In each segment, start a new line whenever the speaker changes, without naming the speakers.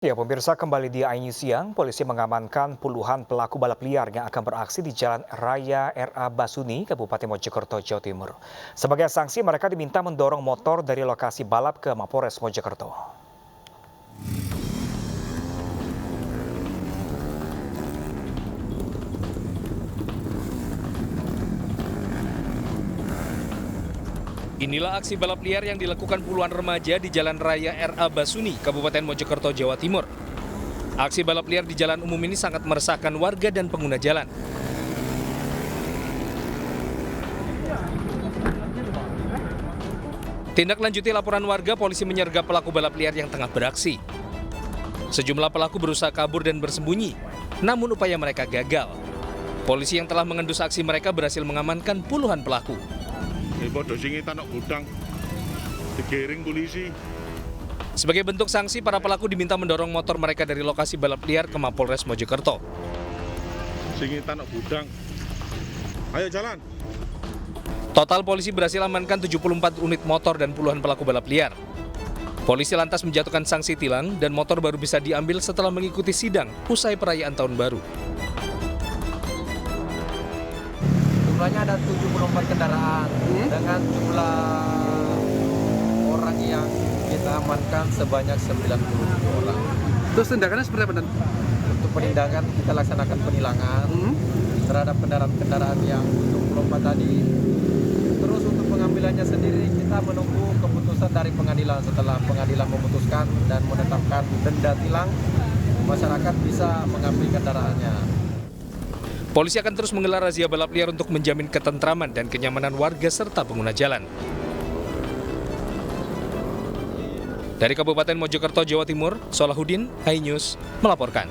Ya, pemirsa, kembali di iNews Siang, polisi mengamankan puluhan pelaku balap liar yang akan beraksi di Jalan Raya RA Basuni, Kabupaten Mojokerto, Jawa Timur. Sebagai sanksi, mereka diminta mendorong motor dari lokasi balap ke Mapolres Mojokerto.
Inilah aksi balap liar yang dilakukan puluhan remaja di Jalan Raya RA Basuni, Kabupaten Mojokerto, Jawa Timur. Aksi balap liar di jalan umum ini sangat meresahkan warga dan pengguna jalan. Tindak lanjuti laporan warga, polisi menyergap pelaku balap liar yang tengah beraksi. Sejumlah pelaku berusaha kabur dan bersembunyi, namun upaya mereka gagal. Polisi yang telah mengendus aksi mereka berhasil mengamankan puluhan pelaku.
Padha sing tanok gudang digiring polisi.
Sebagai bentuk sanksi, para pelaku diminta mendorong motor mereka dari lokasi balap liar ke Mapolres Mojokerto.
Sing tanok gudang. Ayo jalan.
Total polisi berhasil amankan 74 unit motor dan puluhan pelaku balap liar. Polisi lantas menjatuhkan sanksi tilang dan motor baru bisa diambil setelah mengikuti sidang usai perayaan Tahun Baru.
Jumlahnya ada 74 kendaraan dengan jumlah orang yang kita amankan sebanyak 97 orang.
Terus tindakannya seperti apa?
Untuk penindakan kita laksanakan penilangan terhadap kendaraan-kendaraan yang 74 tadi. Terus untuk pengambilannya sendiri kita menunggu keputusan dari pengadilan. Setelah pengadilan memutuskan dan menetapkan denda tilang, masyarakat bisa mengambil kendaraannya.
Polisi akan terus menggelar razia balap liar untuk menjamin ketentraman dan kenyamanan warga serta pengguna jalan. Dari Kabupaten Mojokerto, Jawa Timur, Solahuddin, iNews melaporkan.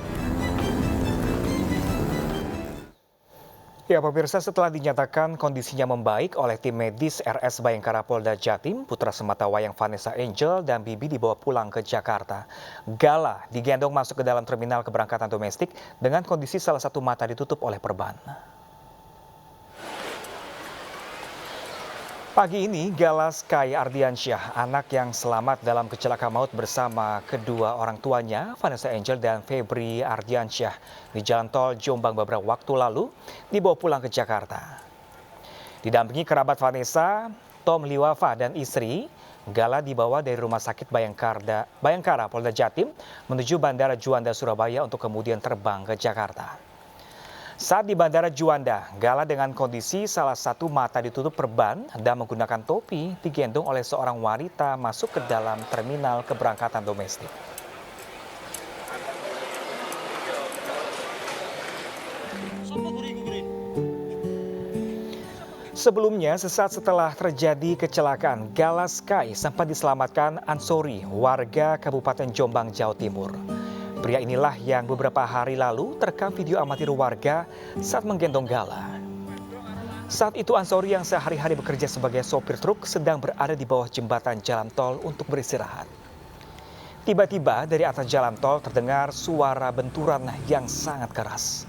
Ya, pemirsa, setelah dinyatakan kondisinya membaik oleh tim medis RS Bayangkara Polda Jatim, putra sematawayang Vanessa Angel dan Bibi dibawa pulang ke Jakarta. Gala digendong masuk ke dalam terminal keberangkatan domestik dengan kondisi salah satu mata ditutup oleh perban. Pagi ini, Gala Sky Ardiansyah, anak yang selamat dalam kecelakaan maut bersama kedua orang tuanya, Vanessa Angel dan Febri Ardiansyah, di Jalan Tol Jombang beberapa waktu lalu, dibawa pulang ke Jakarta. Didampingi kerabat Vanessa, Tom Liwafa dan istri, Gala dibawa dari Rumah Sakit Bayangkara Polda Jatim menuju Bandara Juanda Surabaya untuk kemudian terbang ke Jakarta. Saat di Bandara Juanda, Gala dengan kondisi salah satu mata ditutup perban dan menggunakan topi digendong oleh seorang wanita masuk ke dalam terminal keberangkatan domestik. Sebelumnya, sesaat setelah terjadi kecelakaan, Gala Sky sempat diselamatkan Ansori, warga Kabupaten Jombang, Jawa Timur. Pria inilah yang beberapa hari lalu terekam video amatir warga saat menggendong Gala. Saat itu Ansori yang sehari-hari bekerja sebagai sopir truk sedang berada di bawah jembatan jalan tol untuk beristirahat. Tiba-tiba dari atas jalan tol terdengar suara benturan yang sangat keras.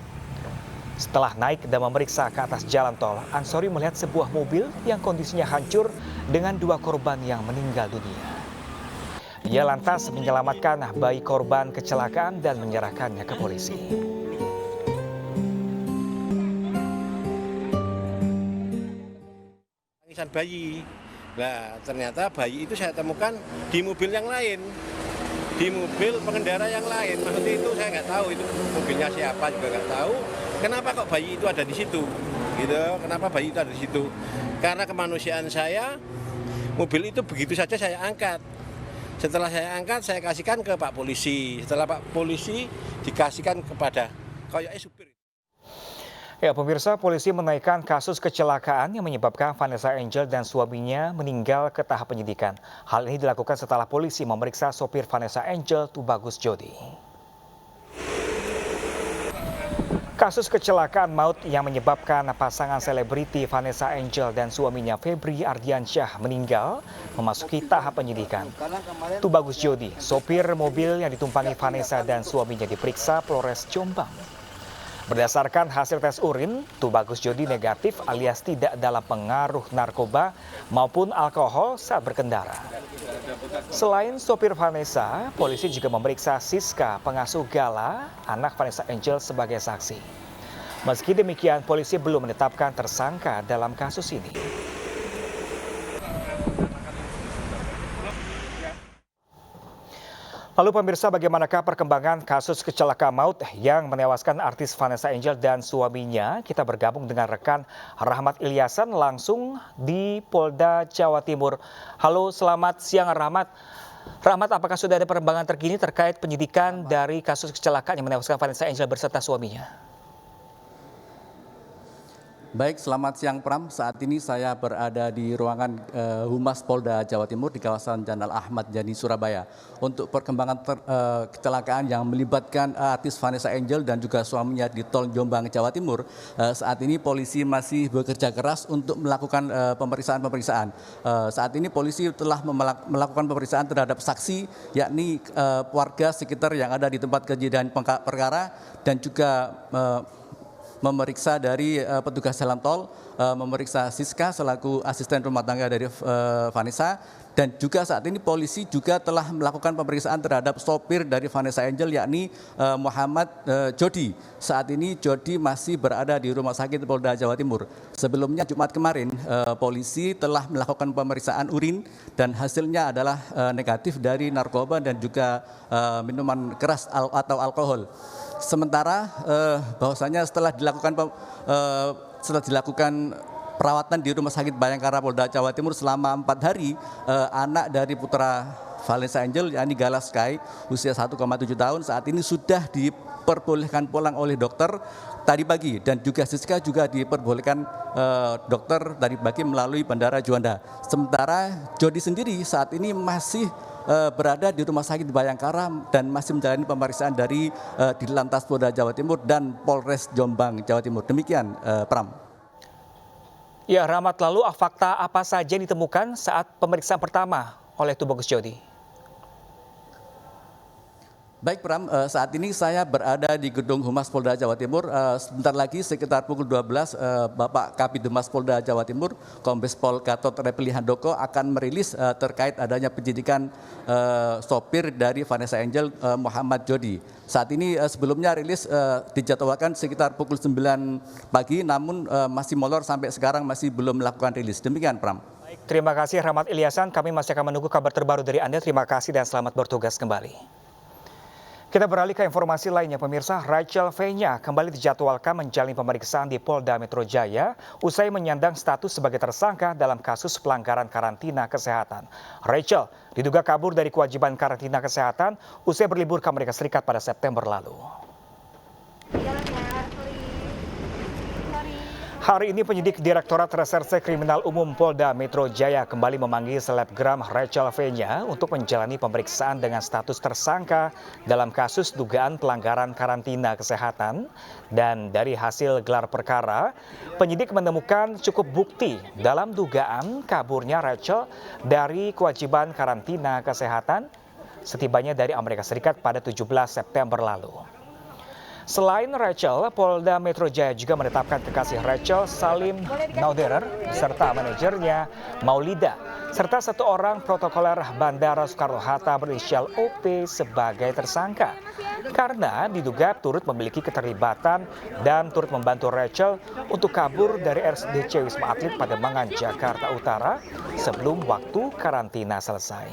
Setelah naik dan memeriksa ke atas jalan tol, Ansori melihat sebuah mobil yang kondisinya hancur dengan dua korban yang meninggal dunia. Ia lantas menyelamatkan bayi korban kecelakaan dan menyerahkannya ke polisi.
Tangisan bayi. Nah, ternyata bayi itu saya temukan di mobil yang lain. Di mobil pengendara yang lain. Maksudnya itu saya nggak tahu itu mobilnya siapa juga nggak tahu. Kenapa kok bayi itu ada di situ? Gitu. Kenapa bayi itu ada di situ? Karena kemanusiaan saya, mobil itu begitu saja saya angkat. Setelah saya angkat, saya kasihkan ke Pak Polisi. Setelah Pak Polisi dikasihkan kepada supir.
Ya, pemirsa, polisi menaikkan kasus kecelakaan yang menyebabkan Vanessa Angel dan suaminya meninggal ke tahap penyidikan. Hal ini dilakukan setelah polisi memeriksa sopir Vanessa Angel, Tubagus Jodi. Kasus kecelakaan maut yang menyebabkan pasangan selebriti Vanessa Angel dan suaminya Febri Ardiansyah meninggal memasuki tahap penyidikan. Tubagus Jodi, sopir mobil yang ditumpangi Vanessa dan suaminya diperiksa Polres Jombang. Berdasarkan hasil tes urin, Tubagus Jody negatif alias tidak dalam pengaruh narkoba maupun alkohol saat berkendara. Selain sopir Vanessa, polisi juga memeriksa Siska, pengasuh Gala, anak Vanessa Angel sebagai saksi. Meski demikian, polisi belum menetapkan tersangka dalam kasus ini. Lalu pemirsa, bagaimanakah perkembangan kasus kecelakaan maut yang menewaskan artis Vanessa Angel dan suaminya? Kita bergabung dengan rekan Rahmat Ilyasan langsung di Polda Jawa Timur. Halo, selamat siang Rahmat. Rahmat, apakah sudah ada perkembangan terkini terkait penyidikan dari kasus kecelakaan yang menewaskan Vanessa Angel berserta suaminya?
Baik, selamat siang Pram. Saat ini saya berada di ruangan Humas Polda Jawa Timur di kawasan Jalan Ahmad Yani, Surabaya. Untuk perkembangan kecelakaan yang melibatkan artis Vanessa Angel dan juga suaminya di Tol Jombang, Jawa Timur, saat ini polisi masih bekerja keras untuk melakukan pemeriksaan-pemeriksaan. Saat ini polisi telah melakukan pemeriksaan terhadap saksi, yakni warga sekitar yang ada di tempat kejadian perkara dan juga memeriksa dari petugas jalan tol, memeriksa Siska selaku asisten rumah tangga dari Vanessa, dan juga saat ini polisi juga telah melakukan pemeriksaan terhadap sopir dari Vanessa Angel, yakni Muhammad Jody. Saat ini Jody masih berada di Rumah Sakit Polda Jawa Timur. Sebelumnya Jumat kemarin polisi telah melakukan pemeriksaan urin dan hasilnya adalah negatif dari narkoba dan juga minuman keras atau alkohol. Sementara bahwasanya setelah dilakukan perawatan di Rumah Sakit Bayangkara Polda Jawa Timur selama 4 hari, anak dari putra Vanessa Angel, yakni Gala Sky, usia 1,7 tahun, saat ini sudah diperbolehkan pulang oleh dokter tadi pagi, dan juga Siska juga diperbolehkan dokter tadi pagi melalui Bandara Juanda. Sementara Jody sendiri saat ini masih berada di Rumah Sakit Bayangkara dan masih menjalani pemeriksaan dari Ditlantas Polda Jawa Timur dan Polres Jombang, Jawa Timur. Demikian, Pram.
Ya, Rahmat, lalu fakta apa saja yang ditemukan saat pemeriksaan pertama oleh Tubagus Jody?
Baik Pram, saat ini saya berada di Gedung Humas Polda Jawa Timur. Sebentar lagi sekitar pukul 12, Bapak Kabid Humas Polda Jawa Timur, Kombes Pol Gatot Repli Handoko akan merilis terkait adanya penyidikan sopir dari Vanessa Angel, Muhammad Jody. Saat ini sebelumnya rilis dijadwalkan sekitar pukul 9 pagi, namun masih molor sampai sekarang masih belum melakukan rilis. Demikian Pram.
Baik, terima kasih Rahmat Ilyasan. Kami masih akan menunggu kabar terbaru dari Anda. Terima kasih dan selamat bertugas kembali. Kita beralih ke informasi lainnya, pemirsa. Rachel Fenya kembali dijadwalkan menjalani pemeriksaan di Polda Metro Jaya usai menyandang status sebagai tersangka dalam kasus pelanggaran karantina kesehatan. Rachel diduga kabur dari kewajiban karantina kesehatan usai berlibur ke Amerika Serikat pada September lalu. Hari ini penyidik Direktorat Reserse Kriminal Umum Polda Metro Jaya kembali memanggil selebgram Rachel Fenya untuk menjalani pemeriksaan dengan status tersangka dalam kasus dugaan pelanggaran karantina kesehatan. Dan dari hasil gelar perkara, penyidik menemukan cukup bukti dalam dugaan kaburnya Rachel dari kewajiban karantina kesehatan setibanya dari Amerika Serikat pada 17 September lalu. Selain Rachel, Polda Metro Jaya juga menetapkan kekasih Rachel, Salim Nauderer, serta manajernya Maulida, serta satu orang protokoler Bandara Soekarno-Hatta berinisial OP sebagai tersangka. Karena diduga turut memiliki keterlibatan dan turut membantu Rachel untuk kabur dari RSDC Wisma Atlet Pademangan, Jakarta Utara sebelum waktu karantina selesai.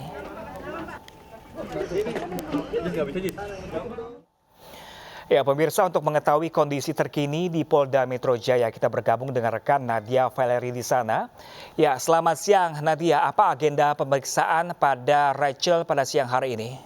Ya pemirsa, untuk mengetahui kondisi terkini di Polda Metro Jaya, kita bergabung dengan rekan Nadia Valeri di sana. Ya, selamat siang Nadia, apa agenda pemeriksaan pada Rachel pada siang hari ini?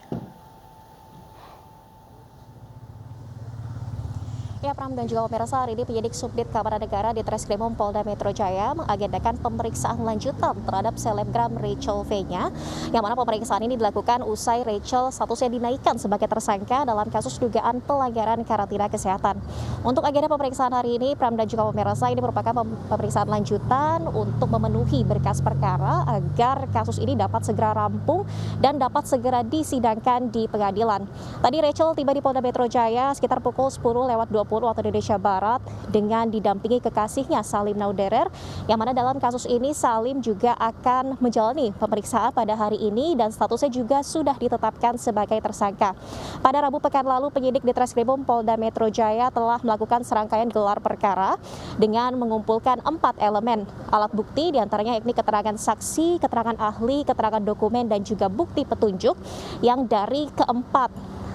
Ya Pram dan juga pemirsa, hari ini penyidik Subdit Keamanan Negara di Treskrimum Polda Metro Jaya mengagendakan pemeriksaan lanjutan terhadap selebgram Rachel Fenya, yang mana pemeriksaan ini dilakukan usai Rachel statusnya dinaikkan sebagai tersangka dalam kasus dugaan pelanggaran karantina kesehatan. Untuk agenda pemeriksaan hari ini, Pram dan juga pemirsa, ini merupakan pemeriksaan lanjutan untuk memenuhi berkas perkara agar kasus ini dapat segera rampung dan dapat segera disidangkan di pengadilan. Tadi Rachel tiba di Polda Metro Jaya sekitar pukul 10:20 waktu Indonesia Barat dengan didampingi kekasihnya Salim Nauderer, yang mana dalam kasus ini Salim juga akan menjalani pemeriksaan pada hari ini dan statusnya juga sudah ditetapkan sebagai tersangka. Pada Rabu pekan lalu, penyidik di Treskrimum Polda Metro Jaya telah melakukan serangkaian gelar perkara dengan mengumpulkan 4 elemen alat bukti, diantaranya yakni keterangan saksi, keterangan ahli, keterangan dokumen, dan juga bukti petunjuk, yang dari keempat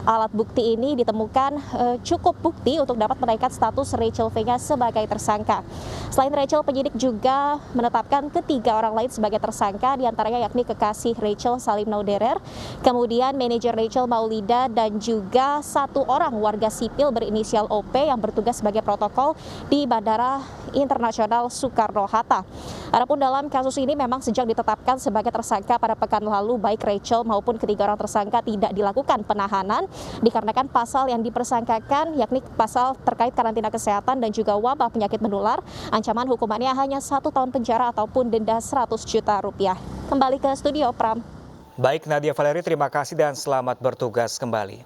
alat bukti ini ditemukan cukup bukti untuk dapat menaikkan status Rachel V-nya sebagai tersangka. Selain Rachel, penyidik juga menetapkan ketiga orang lain sebagai tersangka, diantaranya yakni kekasih Rachel Salim Nauderer, kemudian manajer Rachel Maulida, dan juga 1 orang warga sipil berinisial OP yang bertugas sebagai protokol di Bandara Internasional Soekarno-Hatta. Adapun dalam kasus ini memang sejak ditetapkan sebagai tersangka pada pekan lalu, baik Rachel maupun ketiga orang tersangka tidak dilakukan penahanan dikarenakan pasal yang dipersangkakan yakni pasal terkait karantina kesehatan dan juga wabah penyakit menular. Ancaman hukumannya hanya 1 tahun penjara ataupun denda 100 juta rupiah. Kembali ke studio, Pram.
Baik Nadia Valeri, terima kasih dan selamat bertugas kembali.